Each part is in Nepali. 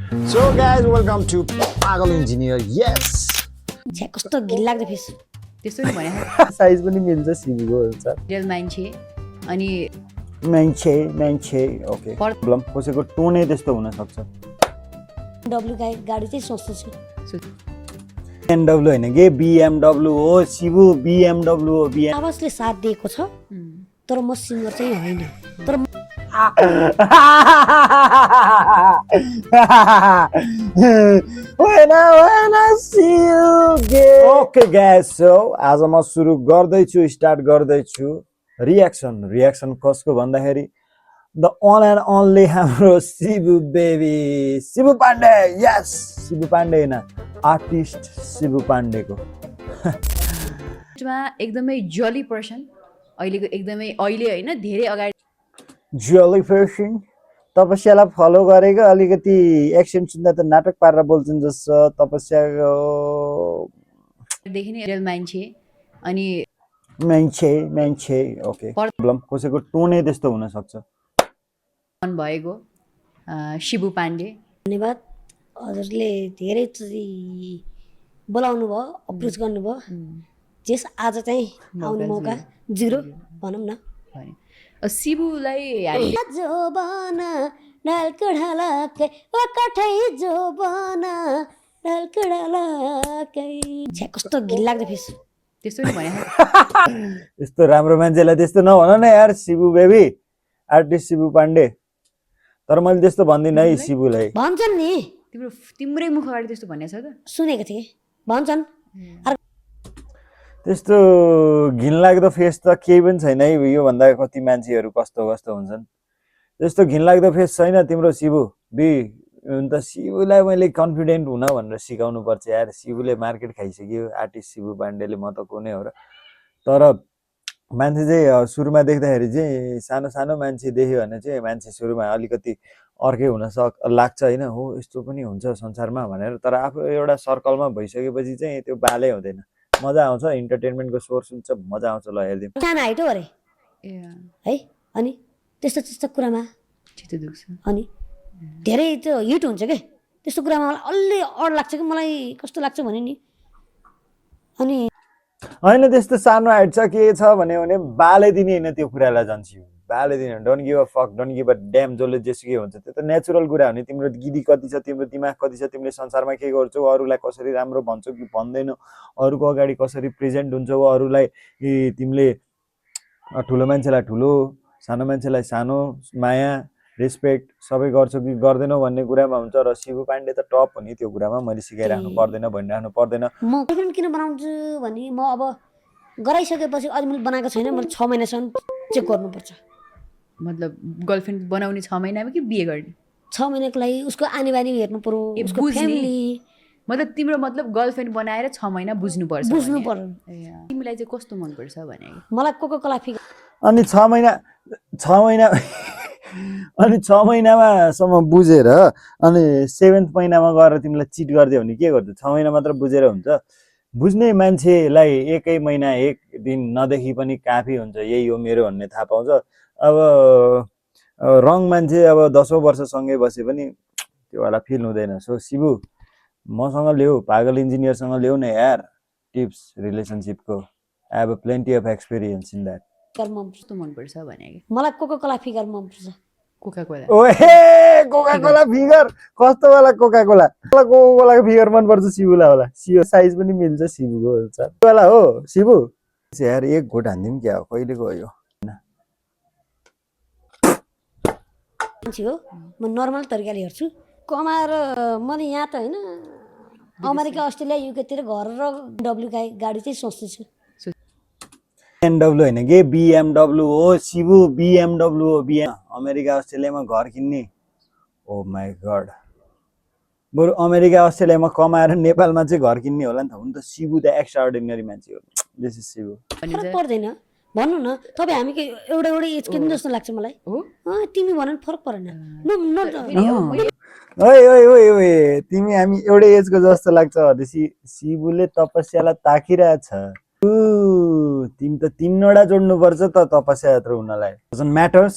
So guys, welcome to Pagal Engineer. Yes. छ्या कस्तो घिनलाग्दो फेस त्यस्तो नि भने साइज पनि मिल्छ सिबीको हुन्छ रियल मान्छे अनि मान्छे ओके प्रब्लम कसैको टोनै त्यस्तो हुन सक्छ डब्लु गाडी चाहिँ सोच्छु BMW हैन के BMW हो सिबु BMW हो आवाजले साथ दिएको छ तर म सिङ्गर चाहिँ होइन तर when I see you again. Okay guys, so आज म सुरु गर्दैछु स्टार्ट गर्दैछु रियाक्सन कसको भन्दाखेरि the one and only हाम्रो शिबु बेबी शिबु पाण्डे यस शिबु पाण्डे हैन आर्टिस्ट शिबु पाण्डेको एकदमै जली पर्सन अहिलेको एकदमै अहिले होइन धेरै अगाडि जली पर्सन तपस्यालाई फलो गरेको अलिकति एक्सन सुन्दा त नाटक पारेर बोल्छन् जस्तो तपस्याको देखि नै रियल मान्छे अनि मान्छे ओके प्रब्लम कसैको टोनै त्यस्तो हुन सक्छ मन भएको शिबु पाण्डे धन्यवाद हजुरले धेरै बोलाउनु भयो अप्रोच गर्नुभयो जेस आज चाहिँ आउने मौका जिरो भनौँ न शिबुलाई जोबन डालकडालाकै ओ कठै जोबन डालकडालाकै छ्या कस्तो घिनलाग्दो फेस त्यस्तो नि भने यस्तो राम्रो मान्छेलाई त्यस्तो नभन न यार शिबु बेबी आर्टिस्ट शिबु पाण्डे तर मैले त्यस्तो भन्दिनँ है शिबुलाई भन्छन् नि तिम्रै मुख अगाडि त्यस्तो भनेको छ त सुनेको थिएँ भन्छन् त्यस्तो घिनलाग्दो फेस त केही पनि छैन है यो भन्दा कति मान्छेहरू कस्तो हुन्छन् त्यस्तो घिनलाग्दो फेस छैन तिम्रो शिबु बी अन्त शिबुलाई मैले कन्फिडेन्ट हुन भनेर सिकाउनु पर्छ यार शिबुले मार्केट खाइसक्यो आर्टिस्ट शिबु पाण्डेले म त कुनै हो र तर मान्छे चाहिँ सुरुमा देख्दाखेरि चाहिँ सानो मान्छे देख्यो भने चाहिँ मान्छे सुरुमा अलिकति अर्कै हुन लाग्छ होइन हो यस्तो पनि हुन्छ संसारमा भनेर तर आफू एउटा सर्कलमा भइसकेपछि चाहिँ त्यो बालै हुँदैन मजा आउँछ इन्टरटेनमेन्टको सोर्स हुन्छ मजा आउँछ ल हेर्दिउँ सानो हाइट हो अरे है अनि त्यस्तो कुरामा छिटो दुख्छ अनि धेरै त्यो हिट हुन्छ के त्यस्तो कुरामा मलाई अलि अड लाग्छ कि मलाई कस्तो लाग्छ भने नि अनि होइन त्यस्तो सानो हाइट छ के छ भने बालै दिने होइन त्यो कुरालाई जान्छु बालै दिने don't give a fuck don't give a damn जसले जेसुकै हुन्छ त्यो त नेचुरल कुरा हो नि तिम्रो गिदी कति छ तिम्रो दिमाग कति छ तिमीले संसारमा के गर्छौ अरूलाई कसरी राम्रो भन्छौ कि भन्दैनौ अरूको अगाडि कसरी प्रेजेन्ट हुन्छौ अरूलाई तिमीले ठुलो मान्छेलाई ठुलो सानो मान्छेलाई सानो माया रेस्पेक्ट सबै गर्छौ कि गर्दैनौ भन्ने कुरामा हुन्छ र शिबु पाण्डे त टप हो नि त्यो कुरामा मैले सिकाइराख्नु पर्दैन भनिराख्नु पर्दैन म गर्लफ्रेन्ड किन बनाउँछु भने म अब गराइसकेपछि अझै मैले बनाएको छैन मैले 6 महिनासम्म चेक गर्नुपर्छ मतलब गर्लफ्रेन्ड बनाउने 6 महिनामा कि बिहे गर्ने 6 महिनाको लागि उसको आनी बानी हेर्नु पर्यो उसको फ्यामिली मतलब तिम्रो मतलब गर्लफ्रेन्ड बनाएर 6 महिना बुझ्नु पर्यो तिमीलाई चाहिँ कस्तो मन पर्छ भने मलाई कोका-कोला फिगर अनि 6 महिना अनि 6 महिनामासम्म बुझेर अनि 7th महिनामा गएर तिमीलाई चिट गरिदियो भने के गर्छौ 6 महिना मात्र बुझेर हुन्छ बुझ्ने मान्छेलाई एकै महिना एक दिन नदेखि पनि काफी हुन्छ यही हो मेरो भन्ने थाहा पाउँछ अब रङ मान्छे अब 10औं वर्षसँगै बसे पनि त्यो वाला फिल हुँदैन सो शिबु मसँग ल्याऊ पागल इन्जिनियरसँग ल्याऊ न यार टिप्स रिलेसनशिपको I have plenty of experience in that कस्तो मन पर्छ भने मलाई कोका-कोला फिगर मन पर्छ कोका-कोला ओहे कोका-कोला फिगर कस्तो वाला कोका-कोलाको फिगर मन पर्छ शिबुलाई होला सियो साइज पनि मिल्छ शिबुको हुन्छ वाला हो शिबु यार एक घोट हान्दिम क्या हो कहिलेको हो यो हो म नर्मल तरिकाले हेर्छु कमाएर मैले यहाँ त होइन अमेरिका अस्ट्रेलिया युकेतिर घर र डब्लु गाडी चाहिँ सोच्दैछु BMW हैन के BMW हो शिबु BMW हो अमेरिका अस्ट्रेलियामा घर किन्ने ओ माई गॉड बरु अमेरिका अस्ट्रेलियामा कमाएर नेपालमा चाहिँ घर किन्ने होला नि त हुन त शिबु द एक्स्ट्राअर्डिनरी मान्छे हो दिस इज शिबु फरक पर्दैन भन्नु न तपाई हामीको एउटा एज किन जस्तो लाग्छ मलाई तिमी भन फरक परेन ओए तिमी हामी एउटै एजको जस्तो लाग्छ भनेपछि शिबुले तपस्यालाई ताकिरहेछ तिमी त 3वटा जोड्नु पर्छ त तपस्या यत्रो हुनलाई डजन्ट म्याटर्स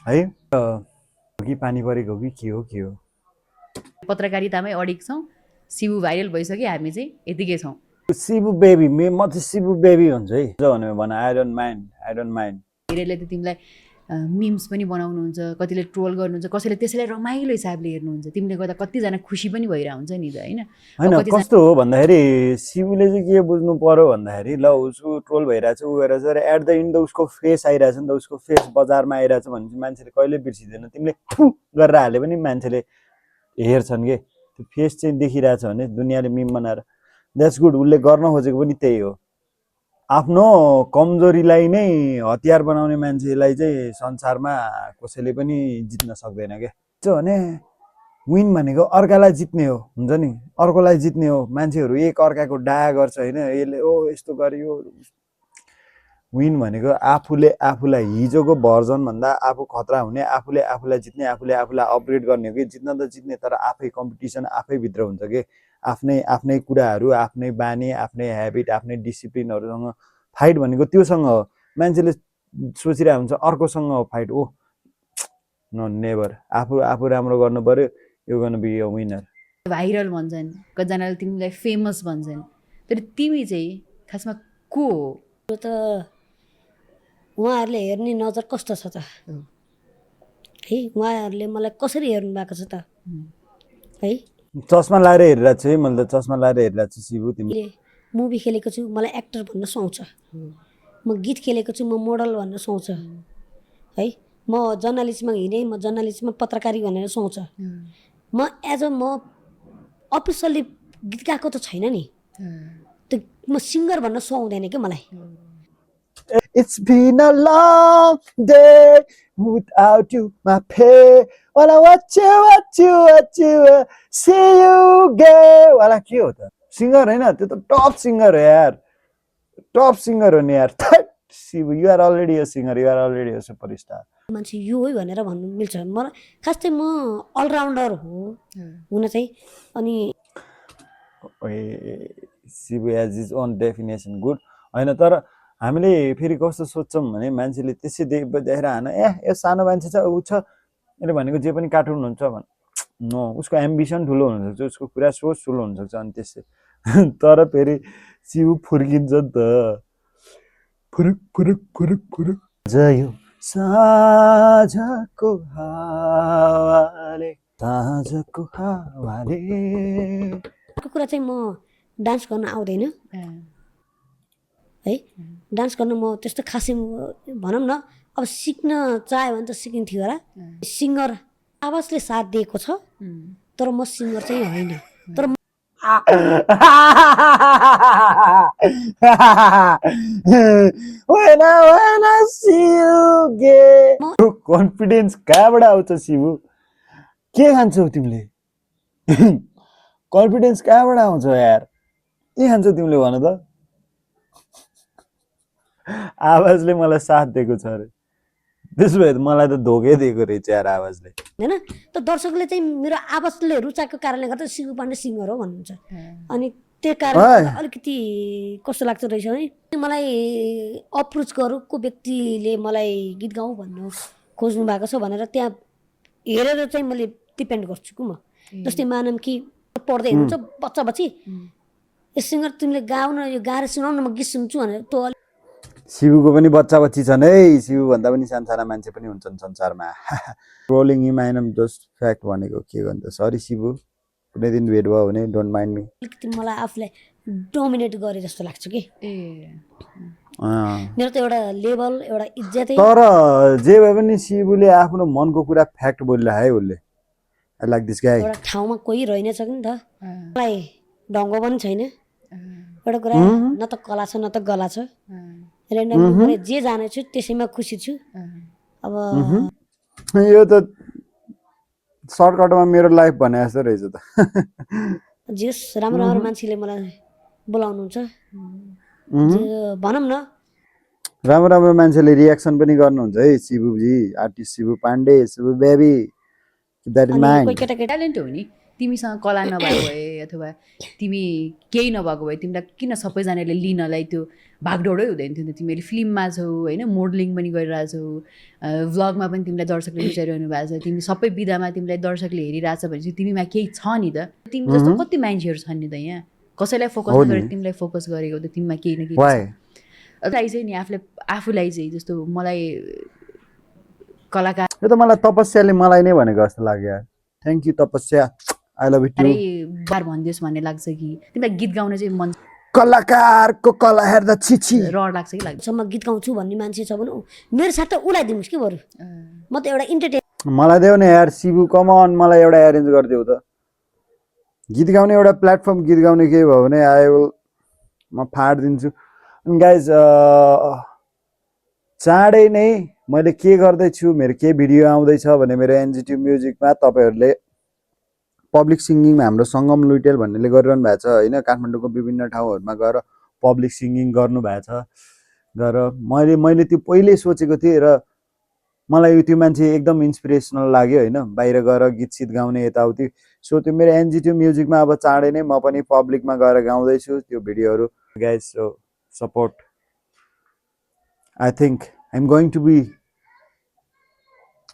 है कि पानी परेको कि के हो पत्रकारितामै अडिक छौँ, शिवु भाइरल भइसक्यो, हामी चाहिँ यतिकै छौँ। शिवु बेबी म चाहिँ शिवु बेबी भन्छु है भने भन आई डोन्ट माइन्ड धेरैले त तिमीलाई मिम्स पनि बनाउनुहुन्छ, कतिले ट्रोल गर्नुहुन्छ, कसैले त्यसैलाई रमाइलो हिसाबले हेर्नुहुन्छ, तिमीले गर्दा कतिजना खुसी पनि भइरहेको हुन्छ नि त होइन। होइन कस्तो हो भन्दाखेरि शिवुले चाहिँ के बुझ्नु पर्यो भन्दाखेरि ल उसको ट्रोल भइरहेछ ऊ गरेछ र एट द इन्ड उसको फेस आइरहेछ नि त, उसको फेस बजारमा आइरहेछ भने चाहिँ मान्छेले कहिले बिर्सिँदैन। तिमीले फु गरेर हाले पनि मान्छेले हेर्छन् के, त्यो फेस चाहिँ देखिरहेछ भने दुनियाँले मिम बनाएर द्याट्स गुड। उसले गर्न खोजेको पनि त्यही हो, आफ्नो कमजोरीलाई नै हतियार बनाउने मान्छेलाई चाहिँ संसारमा कसैले पनि जित्न सक्दैन क्या। त्यो भने विन भनेको अर्कालाई जित्ने हो, हुन्छ नि, अर्कोलाई जित्ने हो। मान्छेहरू एक अर्काको डाहा गर्छ होइन, यसले ओ यस्तो गर्यो। विन भनेको आफूले आफूलाई हिजोको भर्जन भन्दा आफू खतरा हुने, आफूले आफूलाई जित्ने, आफूले आफूलाई अपग्रेड गर्ने हो कि। जित्न त जित्ने तर आफै कम्पिटिसन आफैभित्र हुन्छ कि। आफ्नै कुराहरू, आफ्नै बानी, आफ्नै ह्याबिट, आफ्नै डिसिप्लिनहरूसँग फाइट भनेको त्योसँग हो। मान्छेले सोचिरहेको हुन्छ अर्कोसँग हो फाइट, ओ नो नेभर। आफू राम्रो गर्नु पर्यो, यो गर्नु बी अ विनर। भाइरल भन्छन्, कतिजनाले तिमीलाई फेमस भन्छन्, तर तिमी चाहिँ खासमा को हो? त्यो त उहाँहरूले हेर्ने नजर कस्तो छ त है, उहाँहरूले मलाई कसरी हेर्नु भएको छ त है। चस्मा लाएर हेरिरहेको छु है मैले त, चस्मा लाएर हेरिरहेको छु शिवु। तिमीले मुभी खेलेको छु, मलाई एक्टर भन्न सुहाउँछ। म गीत खेलेको छु, म मोडल भन्न सुहाउँछ है। म जर्नलिस्टमा हिँडेँ, म जर्नलिस्टमा पत्रकारी भनेर सुहाउँछ। म एज अ म अफिसियल्ली गीत गाएको त छैन नि, त्यो म सिङ्गर भन्न सुहाउँदैन क्या मलाई। It's been a long day without you, my pay. Wanna watch you, see you gay. वाला के हो त? सिङ्गर होइन, त्यो त टप सिङ्गर हो यार, टप सिङ्गर हो नि यार। Shivu you are already a singer, you are already a superstar. मान्छे यो है भनेर भन्नु मिल्छ। मलाई खास चाहिँ म अलराउन्डर हो हुन चाहिँ। अनि Shivu as is own definition good होइन, तर हामीले फेरि कस्तो सोच्छौँ भने मान्छेले त्यसै देखेर हान यो सानो मान्छे छ ऊ छ यसले भनेको जे पनि कार्टुन हुन्छ भन्। नो, उसको एम्बिसन ठुलो हुनसक्छ, उसको कुरा सोच ठुलो हुनसक्छ। अनि त्यसै तर फेरि शिवु फुर्किन्छ नि त, फुरुक फुरुक फुरुक फुरुक जयो साँझको हावाले, साँझको हावाले। अर्को कुरा चाहिँ म डान्स गर्न आउँदैन है। डान्स गर्न म त्यस्तो खासै भनौँ न, अब सिक्न चाह्यो भने त सिकिन्थ्यो होला। सिङ्गर आवाजले साथ दिएको छ, तर म सिङ्गर चाहिँ होइन। तर कन्फिडेन्स कहाँबाट आउँछ शिवु? के खान्छौ तिमीले? कन्फिडेन्स कहाँबाट आउँछ यार? के खान्छौ तिमीले भन त? आवाजले मलाई साथ दिएको छ अरे, त्यसो भए मलाई त धोकै दिएको रहेछ यार आवाजले, होइन। त दर्शकले चाहिँ मेरो आवाजले रुचाएको कारणले गर्दा शिवु पाण्डे सिङ्गर हो भन्नुहुन्छ। अनि त्यो कारण अलिकति कस्तो लाग्छ रहेछ है, मलाई अप्रोच गरेको व्यक्तिले मलाई गीत गाउँ भन्नु खोज्नु भएको छ भनेर त्यहाँ हेरेर चाहिँ मैले डिपेन्ड गर्छु कि म। जस्तै मानौँ कि पढ्दै हुनुहुन्छ बच्चा बच्ची, यो सिङ्गर तिमीले गाउन, यो गाएर सुनाउन, म गीत सुन्छु भनेर त्यो शिवुको पनि बच्चा बच्ची छन् है। शिवु भन्दा पनि सानसाना मान्छे पनि हुन्छन् संसारमा। Trolling him I am just fact भनेको के गर्नु त। सरी शिवु, कुनै दिन भेट भयो भने डोन्ट माइन्ड मी। अलिकति मलाई आफूलाई डोमिनेट गरे जस्तो लाग्छ कि। मेरो त एउटा लेभल, एउटा इज्जत। तर जे भए पनि शिवुले आफ्नो मनको कुरा फ्याक्ट बोल्ला है उसले। आई लाइक दिस गाइ। एउटा ठाउँमा कोही रहेनछ नि त, मलाई ढङ्ग पनि छैन। एउटा कुरा, न त कला छ न त गला छ। रेन्डमली मैले जे जानेछु त्यसैमा खुसी छु। अब यो त सर्टकटमा मेरो लाइफ भने जस्तो रहेछ त। जेस राम्रो राम्रो मान्छेले मलाई बोलाउनुहुन्छ, भनौँ न राम्रो राम्रो मान्छेले रियाक्सन पनि गर्नुहुन्छ है। Shivuji, artist Shivu Pandey, Shivu baby, that in mind. कोही केटाकेटी ट्यालेन्ट हो नि, तिमीसँग कला नभएको भए अथवा तिमी केही नभएको भए तिमीलाई किन सबैजनाले लिनलाई त्यो भागदौडै हुँदैन थियो नि त। तिमीले फिल्ममा छौ होइन, मोडलिङ पनि गरिरहेछौ, भ्लगमा पनि तिमीलाई दर्शकले रुचाइरहनु भएको छ, तिमी सबै विधामा तिमीलाई दर्शकले हेरिरहेछ भनेपछि तिमीमा केही छ नि त। तिमी जस्तो कति मान्छेहरू छन् नि त यहाँ, कसैलाई फोकस नगरेर तिमीलाई फोकस गरेको त तिमीमा केही न केही चाहिँ नि आफूलाई चाहिँ जस्तो मलाई कलाकार यो त मलाई तपस्याले मलाई नै भनेको जस्तो लाग्यो यार। थ्याङ्क यू तपस्या, आई लभ इट यु। बार भनिदियोस् भन्ने लाग्छ कि तिमीलाई गीत गाउन चाहिँ मन, कलाकारको कला हेर्दा छिछि रहर लाग्छ कि लाग्छ। सम्म गीत गाउँछु भन्ने मान्छे छ भने मेरो साथ त उसलाई दिनुहोस् कि बरु, म त एउटा इन्टरटेन। मलाई देऊ न यार शिवु, कम अन, मलाई एउटा एरेन्ज गरिदेऊ त। गीत गाउने एउटा प्लेटफर्म, गीत गाउने केही भयो भने म फाडिदिन्छु। गाइज चाँडै नै मैले के गर्दैछु, मेरो के भिडियो आउँदैछ भने मेरो एनजिट्युब म्युजिकमा तपाईँहरूले पब्लिक सिङ्गिङमा हाम्रो सङ्गम लुइटेल भन्नेले गरिरहनु भएको छ होइन, काठमाडौँको विभिन्न ठाउँहरूमा गएर पब्लिक सिङ्गिङ गर्नुभएको छ। मैले त्यो पहिल्यै सोचेको थिएँ र मलाई त्यो मान्छे एकदम इन्सपिरेसनल लाग्यो होइन, बाहिर गएर गीत सित गाउने यताउति। सो त्यो मेरो एनजिट्युब म्युजिकमा अब चाँडै नै म पनि पब्लिकमा गएर गाउँदैछु त्यो भिडियोहरू। Guys so support, I think I am going to be.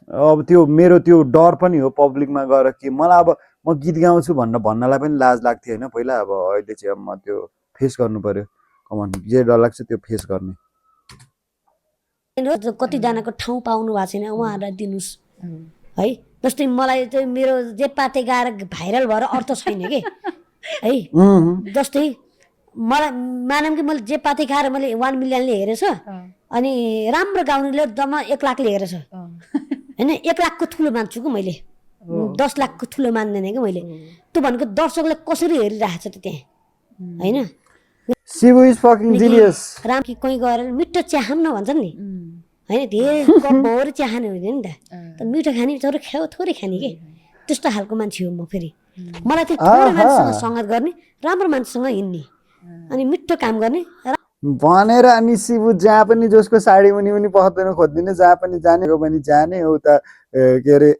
अब त्यो मेरो त्यो डर पनि हो पब्लिकमा गएर कि मलाई अब म गीत गाउँछु भन्नलाई पनि लाज लाग्थ्यो होइन पहिला। अब अहिले चाहिँ अब म त्यो फेस गर्नु पर्यो। कमन, जे डर लाग्छ त्यो फेस गर्ने। कतिजनाको ठाउँ पाउनु भएको छैन, उहाँहरूलाई दिनुहोस् है। जस्तै मलाई चाहिँ मेरो जे पाते गाएर भाइरल भएर अर्थ छैन कि है। जस्तै मलाई मानौँ कि मैले जे पाते खाएर मैले 1 मिलियनले हेरेछ, अनि राम्रो गाउनेले जम्मा 1 लाखले हेरेछ होइन। 1 लाखको ठुलो मान्छु कि मैले, 10 लाखको ठुलो मान्दैन कि मैले। त्यो भनेको दर्शकले कसरी हेरिरहेछ त त्यहाँ होइन। Shivu is fucking genius. Ram कि कहीँ गएर मिठो चिया खाऊँ न भन्छन् नि होइन, धेरै कप भएर चिया खाने हुँदैन नि त। मिठो खाने तर थोरै खाने कि त्यस्तो खालको मान्छे हो म। फेरि मलाई चाहिँ थोरै मान्छेसँग सङ्गत गर्ने, राम्रो मान्छेसँग हिँड्ने, अनि मिठो काम गर्ने भनेर। अनि शिवु जहाँ पनि जसको साडी मुनि पख्दैन खोज्दिनँ, जहाँ पनि जानेको पनि जाने, उता के अरे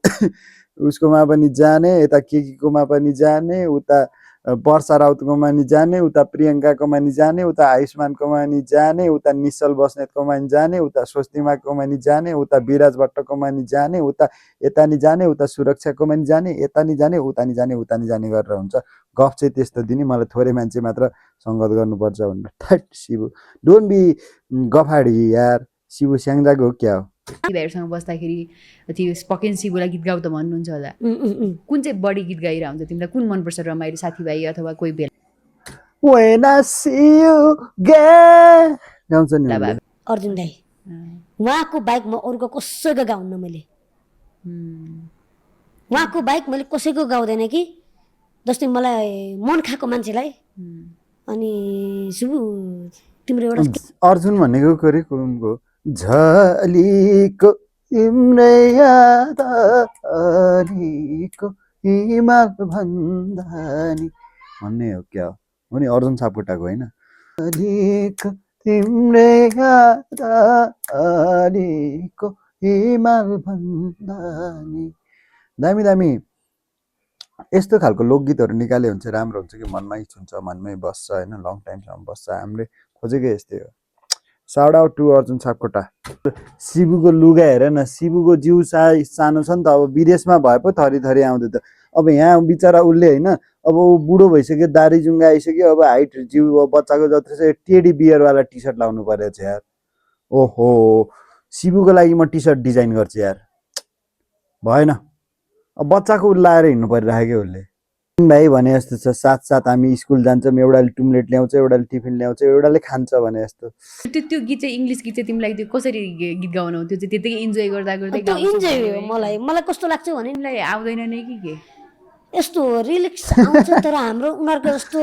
उसकोमा पनि जाने, यता केकीकोमा पनि जाने, उता वर्षा राउतकोमा नि जाने, उता प्रियङ्काकोमा नि जाने, उता आयुष्मानकोमा नि जाने, उता निश्चल बस्नेतकोमा नि जाने, उता स्वस्तिमाकोमा नि जाने, उता विराज भट्टकोमा नि जाने, उता यता नि जाने, उता सुरक्षाकोमा नि जाने, यता नि जाने, उता नि जाने, उता नि जाने गरेर हुन्छ। गफ चाहिँ त्यस्तो दिने, मलाई थोरै मान्छे मात्र सङ्गत गर्नुपर्छ भनेर। थट शिवु, डोन्ट बी गफाडी यार। शिवु स्याङ्जाको हो क्या हो। साथीभाइहरूसँग बस्दाखेरि त्यो स्पोकन शिवुलाई गीत गाउ त भन्नुहुन्छ होला, कुन चाहिँ बढी गीत गाइरह हुन्छ तिमीलाई? कुन मनपर्छ रमाइलो साथीभाइ अथवा कोही बेला? When I see you again गाउँछ नि उनले। अर्जुन दाई, उहाँको बाइक म अरूको कसैको गाउन्न मैले। उहाँको बाइक मैले कसैको गाउँदैन कि। जस्तै मलाई मन खाएको मान्छेलाई, अनि शिवु तिम्रो एउटा अर्जुन भनेको कोरे कुनको झलीको तिम्रै याद अलीको हिमाल भन्दानी भन्ने हो क्या हो नि? अर्जुन सापकोटाको होइन? झलीको तिम्रै याद अलीको हिमाल भन्दानी। दामी दामी यस्तो खालको लोकगीतहरू निकाले हुन्छ राम्रो हुन्छ कि मनमै छुन्छ, मनमै बस्छ होइन, लङ टाइमसम्म बस्छ। हामीले खोजेकै यस्तै हो। Shout out to Arjun Sapkota. शिवुको लुगा हेर न, शिवुको जिउ सानो छ नि त, अब विदेशमा भए पो थरी थरी आउँथ्यो त। अब यहाँ बिचरा उसले होइन, अब ऊ बुढो भइसक्यो, दारी जुङ्गा आइसक्यो, अब हाइट जिउ बच्चाको जत्रो छ, टेडी बियरवाला टी सर्ट लाउनु परेको छ यार। ओहो, शिवुको लागि म टी सर्ट डिजाइन गर्छु यार, भएन। अब बच्चाको लाएर हिँड्नु परिरहेको उसले। भाइ भने जस्तो छ, साथ साथ हामी स्कुल जान्छौँ, एउटाले टुम्लेट ल्याउँछ, एउटाले टिफिन ल्याउँछ, एउटाले खान्छ भने जस्तो। त्यो गीत चाहिँ इङ्ग्लिस गीत चाहिँ तिमीलाई त्यो कसरी गीत गाउनु हो? त्यो चाहिँ त्यतिकै इन्जोय गर्दा गर्दै त्यो इन्जोय हो। मलाई कस्तो लाग्छ भने तिमीलाई आउँदैन नै कि के? यस्तो रिलिक्स आउँछ, तर हाम्रो उनीहरूको जस्तो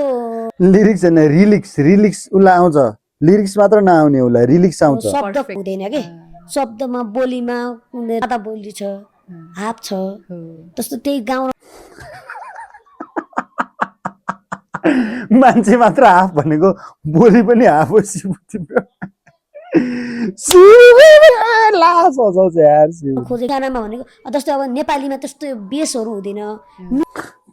लिरिक्स होइन, रिलिक्स उसलाई आउँछ। लिरिक्स मात्र नआउने उसलाई, रिलिक्स आउँछ। शब्द हुँदैन के, शब्दमा बोलीमा आधा बोली छ, हाफ छ, त्यस्तो त्यही गाउँ। मान्छे मात्र हाफ भनेको बोली पनि हाफ हो। शिवु तिम्रो खोजे गानामा भनेको जस्तो अब नेपालीमा त्यस्तो बेसहरू हुँदैन।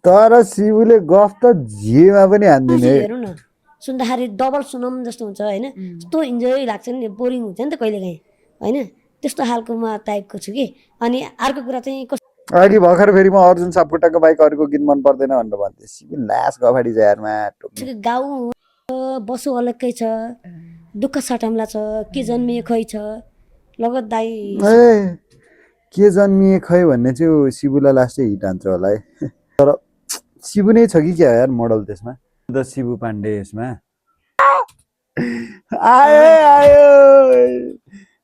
तर शिवुले गफ त जेमा पनि हान्दिने है। हेरौँ न सुन्दाखेरि डबल सुनम जस्तो हुन्छ होइन यस्तो इन्जोय लाग्छ नि बोरिङ हुन्छ नि त कहिलेकाहीँ होइन त्यस्तो खालको म टाइपको छु कि अनि अर्को कुरा चाहिँ कस्तो अघि भर्खर फेरि म अर्जुन सापकोटाको बाइक अरूको गीत मन पर्दैन भनेर भन्थेँ शिवु लास गफाडी छ यारमा गाउँ बसो अलग्गै छ दुःख सटम्ला छ के जन्मिए खै छ लगत दाई ए के जन्मिए खै भन्ने चाहिँ शिवुलाई लास्टै हिट हान्छ होला है तर शिवु नै छ कि क्या यार मोडल त्यसमा द शिवु पाण्डे यसमा आयो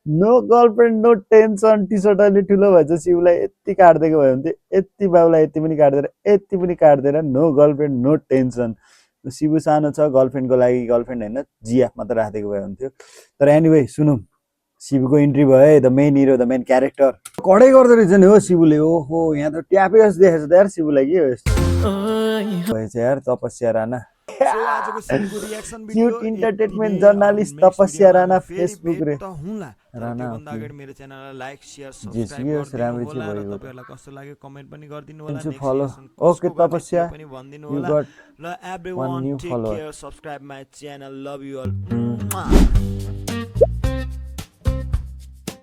no girlfriend no tension T shirt अलि ठुलो भएछ शिवलाई यति काटिदिएको भयो भने चाहिँ यति बाबुलाई यति पनि काट्दैन no girlfriend no tension Shivu सानो छ गर्लफ्रेन्डको लागि गर्लफ्रेन्ड होइन जिएफ मात्र राखिदिएको भए हुन्थ्यो तर एनिवे सुनौँ शिवुको इन्ट्री भयो है the main hero the main character कडै गर्दो रहेछ नि हो शिवुले ओहो यहाँ त ट्यापै जस्तो देखेछ त यार शिवुलाई के हो यस्तो भएछ यार तपस्या राणा क्युट इन्टरटेनमेन्ट जर्नलिस्ट तपस्या राणा फेसबुक रे राणा मेरो च्यानललाई लाइक शेयर जेसुकै सब्स्क्राइब होस्, राम्रै चाहिँ होला र भयो। तपाईहरुलाई कस्तो लाग्यो कमेन्ट पनि गरिदिनु होला Thank you, next follow. Season Okay, Tapasya, पनि भनिदिनु you होला got ल one everyone new take follower. Care subscribe my channel love you all